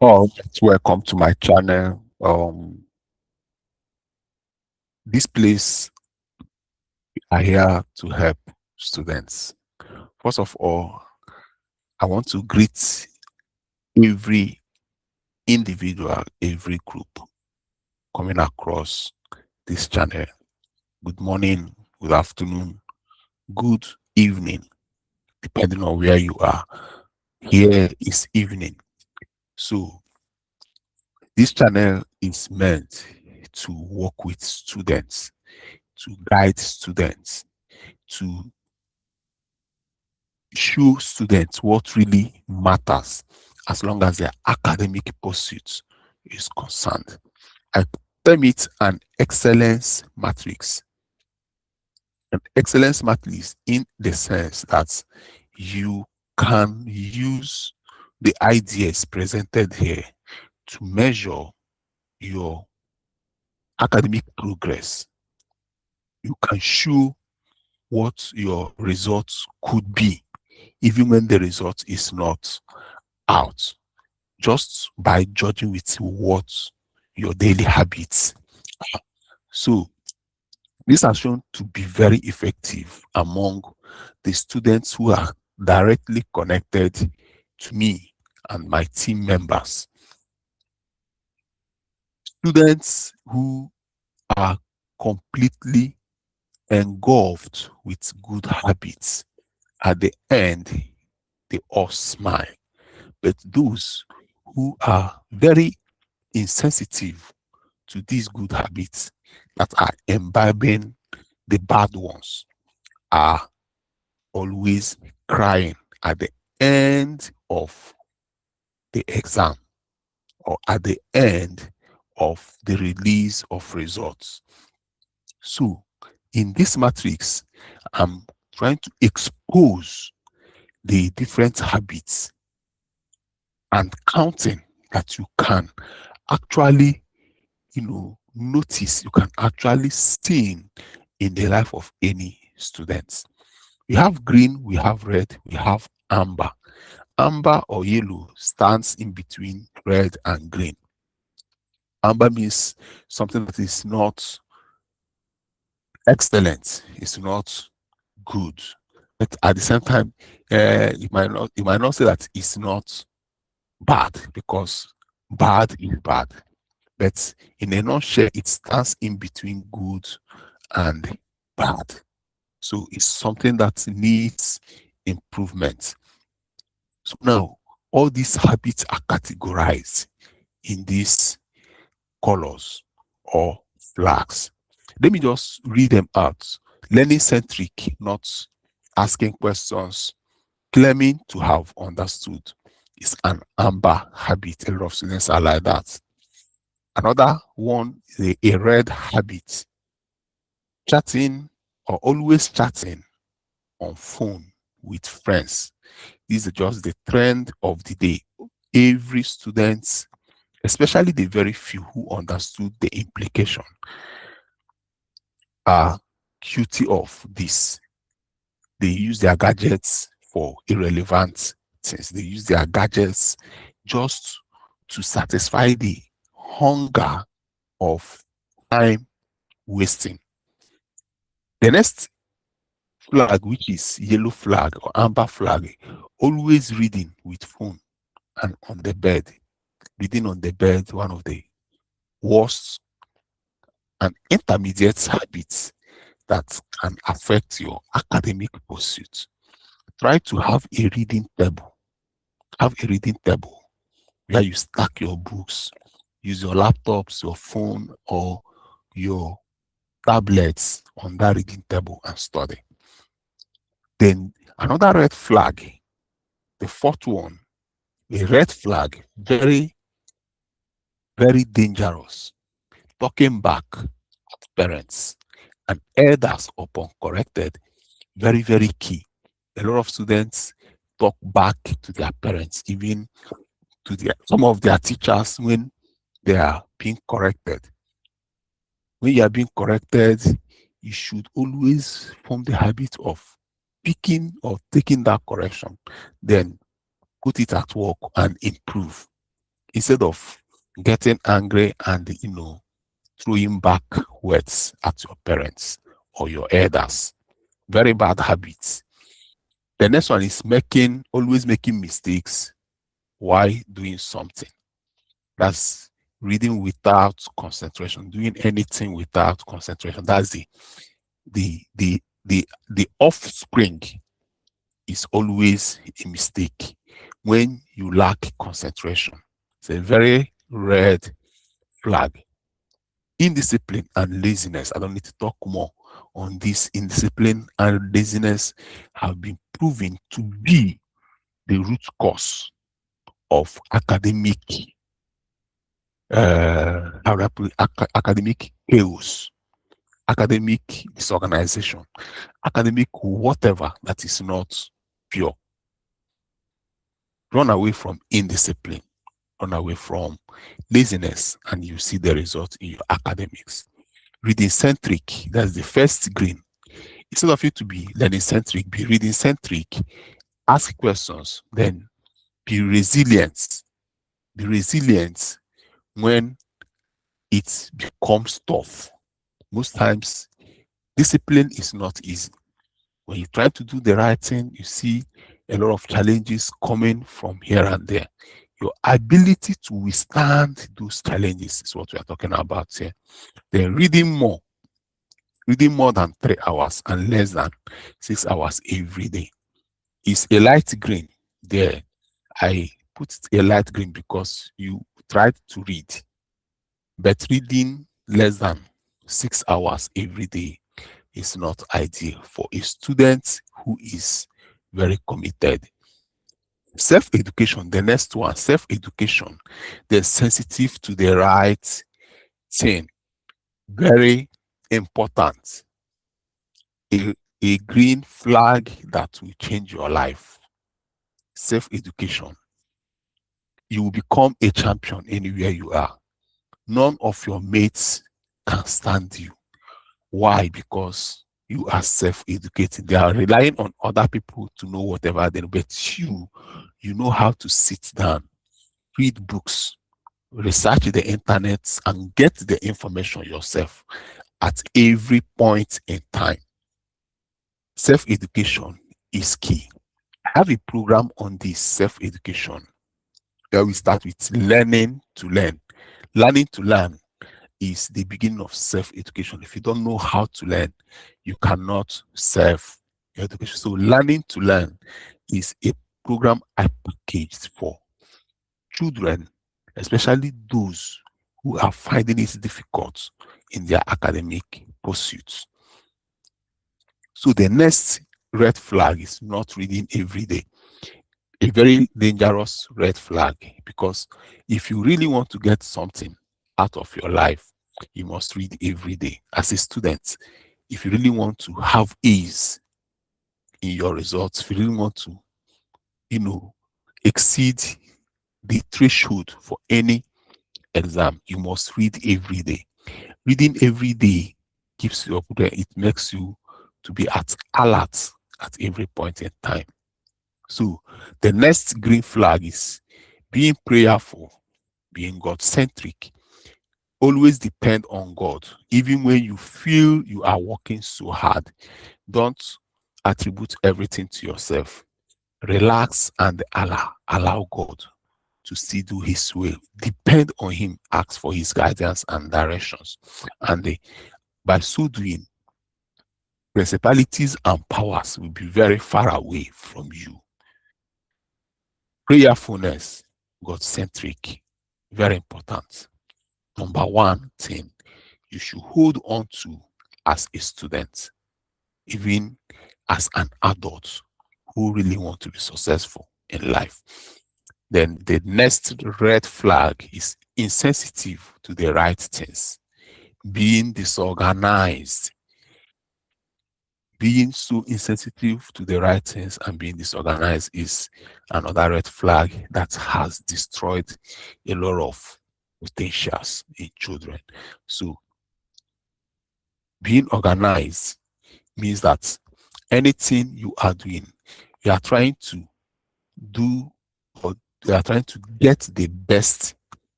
Oh, welcome to my channel. This place are here to help students. First of all, I want to greet every individual, every group coming across this channel. Good morning, good afternoon, good evening, depending on where you are. Here is evening. So this channel is meant to work with students, to guide students, to show students what really matters as long as their academic pursuit is concerned. I term it an excellence matrix. An excellence matrix in the sense that you can use the ideas presented here to measure your academic progress. You can show what your results could be, even when the result is not out, just by judging with what your daily habits are. So this has shown to be very effective among the students who are directly connected to me and my team members. Students who are completely engulfed with good habits, at the end, they all smile. But those who are very insensitive to these good habits that are imbibing the bad ones are always crying at the end of the exam or at the end of the release of results. So in this matrix, I'm trying to expose the different habits and counting that you can actually notice, you can actually see in the life of any student. We have green, we have red, we have amber. Amber or yellow stands in between red and green. Amber means something that is not excellent, it's not good. But at the same time, you might not say that it's not bad, because bad is bad. But in a nutshell, it stands in between good and bad. So it's something that needs improvement. So now, all these habits are categorized in these colors or flags. Let me just read them out. Learning centric, not asking questions, claiming to have understood, is an amber habit. A lot of students are like that. Another one is a red habit, chatting or always chatting on phone with friends. This is just the trend of the day. Every student, especially the very few who understood the implication, are guilty of this. They use their gadgets for irrelevant things. They use their gadgets just to satisfy the hunger of time wasting. The next flag, which is yellow flag or amber flag, always reading with phone and on the bed. Reading on the bed, one of the worst and intermediate habits that can affect your academic pursuit. Try to have a reading table. Have a reading table where you stack your books. Use your laptops, your phone, or your tablets on that reading table and study. Then another red flag, the fourth one, a red flag, very, very dangerous. Talking back at parents and elders upon corrected, very, very key. A lot of students talk back to their parents, even to some of their teachers when they are being corrected. When you are being corrected, you should always form the habit of picking or taking that correction, then put it at work and improve. instead of getting angry and throwing back words at your parents or your elders. Very bad habits. The next one is always making mistakes while doing something. That's reading without concentration, doing anything without concentration. That's the offspring is always a mistake when you lack concentration. It's a very red flag. Indiscipline and laziness. I don't need to talk more on this. Indiscipline and laziness have been proven to be the root cause of academic academic chaos, academic disorganization, academic whatever that is not pure. Run away from indiscipline, run away from laziness, and you see the result in your academics. Reading centric, that's the first green. Instead of you to be learning centric, be reading centric, ask questions, then be resilient. Be resilient when it becomes tough. Most times, discipline is not easy. When you try to do the right thing, you see a lot of challenges coming from here and there. Your ability to withstand those challenges is what we are talking about here. Then reading more than 3 hours and less than 6 hours every day is a light green there. I put a light green because you tried to read, but reading less than 6 hours every day is not ideal for a student who is very committed. Self-education, the next one, self-education. They're sensitive to the right thing. Very important. A green flag that will change your life. Self-education. You will become a champion anywhere you are. None of your mates can stand you. Why? Because you are self-educating. They are relying on other people to know whatever they know, but you know how to sit down, read books, research the internet, and get the information yourself at every point in time. Self-education is key. I have a program on this self-education where we start with learning to learn. Learning to learn is the beginning of self-education. If you don't know how to learn, you cannot self-education. So learning to learn is a program I packaged for children, especially those who are finding it difficult in their academic pursuits. So the next red flag is not reading every day. A very dangerous red flag, because if you really want to get something out of your life, you must read every day. As a student, if you really want to have ease in your results, if you really want to, exceed the threshold for any exam, you must read every day. Reading every day gives you it makes you to be at alert at every point in time. So the next green flag is being prayerful, being God-centric. Always depend on God. Even when you feel you are working so hard, don't attribute everything to yourself. Relax and allow God to still do his will. Depend on him. Ask for his guidance and directions. And by so doing, principalities and powers will be very far away from you. Prayerfulness, God-centric, very important. Number one thing you should hold on to as a student, even as an adult who really want to be successful in life. Then the next red flag is insensitive to the right things, being disorganized. Being so insensitive to the right things and being disorganized is another red flag that has destroyed a lot of potentials in children. So being organized means that anything you are doing, you are trying to do, or you are trying to get the best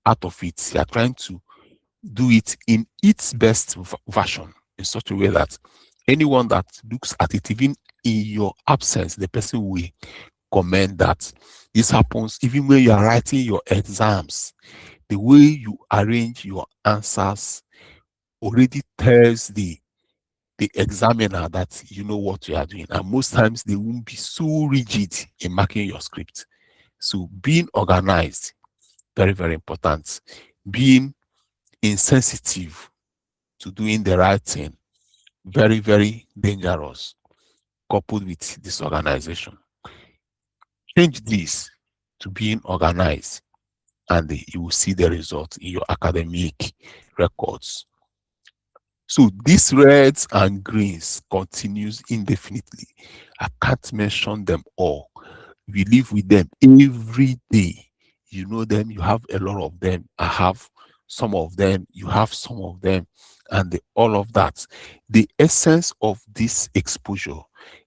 out of it. You are trying to do it in its best version in such a way that anyone that looks at it, even in your absence, the person will comment that. This happens even when you are writing your exams. The way you arrange your answers already tells the examiner that you know what you are doing. And most times they won't be so rigid in marking your script. So being organized, very, very important. Being insensitive to doing the right thing, very, very dangerous, coupled with disorganization. Change this to being organized, and you will see the result in your academic records. So these reds and greens continues indefinitely. I can't mention them all. We live with them every day. You know them, you have a lot of them. I have some of them, you have some of them, and all of that. The essence of this exposure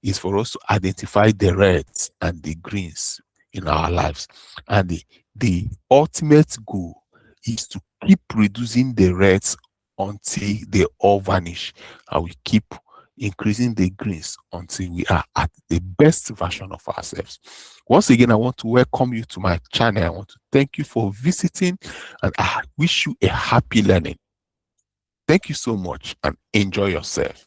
is for us to identify the reds and the greens in our lives. And the ultimate goal is to keep reducing the reds until they all vanish, and we keep increasing the greens until we are at the best version of ourselves. Once again, I want to welcome you to my channel. I want to thank you for visiting, and I wish you a happy learning. Thank you so much, and enjoy yourself.